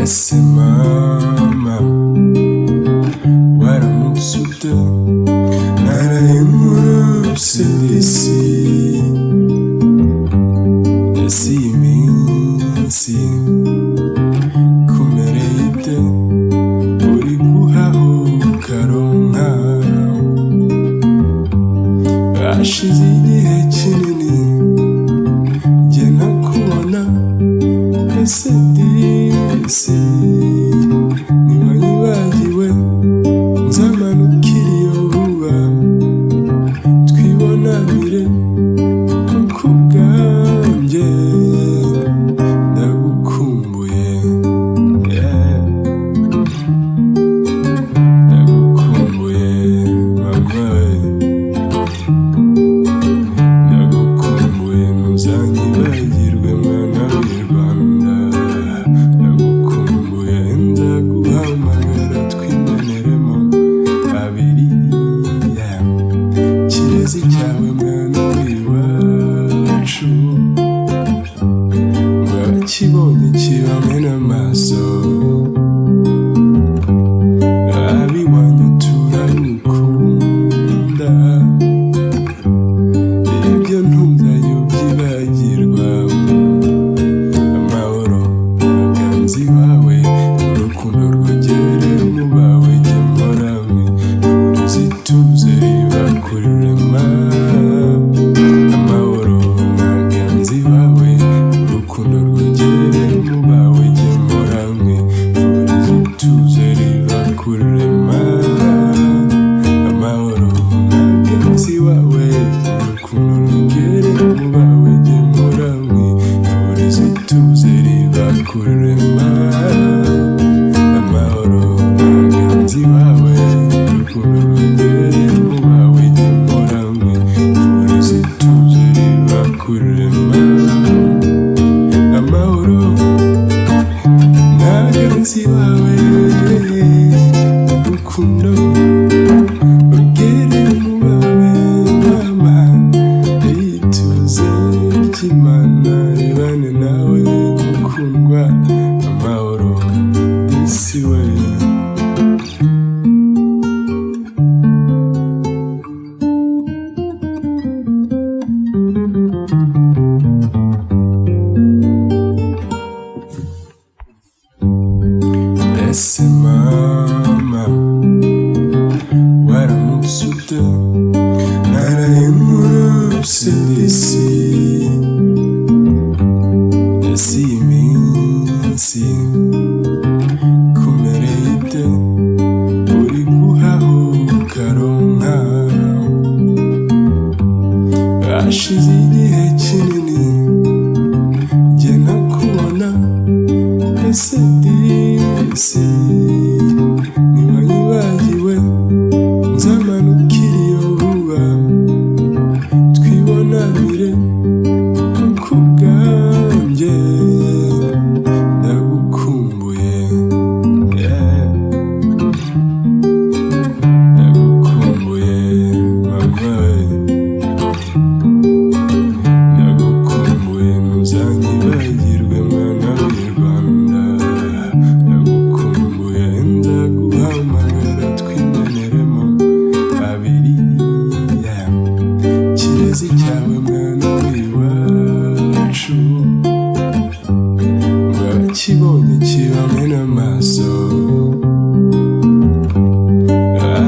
ese mama waramutse ute? Naraye nkurose isi iyi minsi kumereye ite? uri guhaho ukaronka, hashize igihe kinini jye ntakubona. Ese disi ntiwanyibagiwe? nzamanukira iyo vuba twibonanire, kuko ubwanjye ndagukumbuye, ndagukumbuye mama, ndagukumbuye ntuzanyibagirwe mwana w'i Rwanda, ndagukumbuye nzaguhamagara twimenyeremo babiri, kirezi cyawe mwana w'iwacu, mwakibonye kibamena amaso, abiwanyu turagukunda, ibyo ntuzajya ubyibagirwa. Amahoro n'aganzi bawe, urukundo rwogere mu bawe, jye mporanywe urizi ituze riva kuri rema. Amahoro n'aganzi bawe, urukundo rwogere mu bawe, jye mporanywe urizi ituze riva kuri rema. Amahoro n'aganzi bawe, urukundo rwogere mu bawe, jye mporanywe urizi ituze riva kuri rema. Amahoro n'aganzi bawe, urukundo rwogere mu bawe, jye mporanywe urizi ituze riva kuri rema. Amahoro n'aganzi bawe, urukundo rwogere mu bawe mama, ituze ry'Imana ribane nawe mukundwa. Amahoro isi we. Ese mama waramutse ute? Naraye nkurose isi iyi minsi kumereye ite? uri guhaho ukaronka, hashize igihe kinini jye ntakubona. Ese disi ntiwanyibagiwe? nzamanukira iyo vuba twibonanire, kuko ubwanjye ndagukumbuye, ndagukumbuye mama, ndagukumbuye ntuzanyibagirwe mwana w'i Rwanda, ndagukumbuye nzaguhamagara twimenyeremo babiri, kirezi cyawe mwana w'iwacu, mwakibonye kibamena amaso,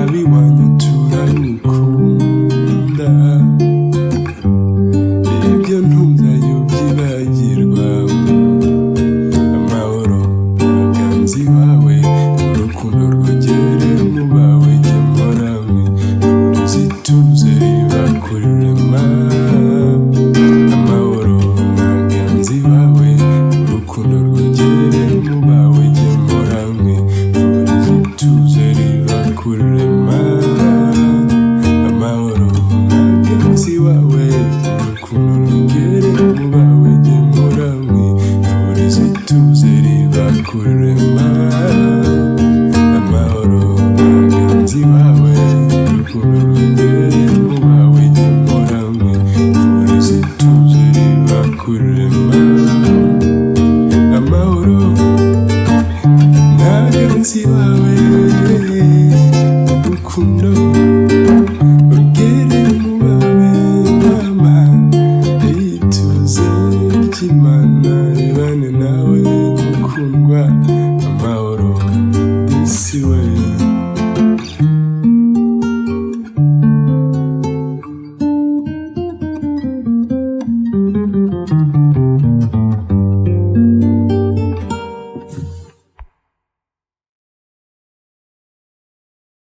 abiwanyu turagukunda, ibyo ntuzajya ubyibagirwa. Amahoro n'aganzi bawe, urukundo rwogere mu bawe, jye mporanywe urizi ituze riva kuri rema. Amahoro n'aganzi bawe, urukundo rwogere mu bawe, jye mporanywe urizi ituze riva kuri rema. Amahoro n'aganzi bawe, urukundo rwogere mu bawe, jye mporanywe urizi ituze riva kuri rema. Amahoro n'aganzi bawe, urukundo rwogere mu bawe, jye mporanywe urizi ituze riva kuri rema. Amahoro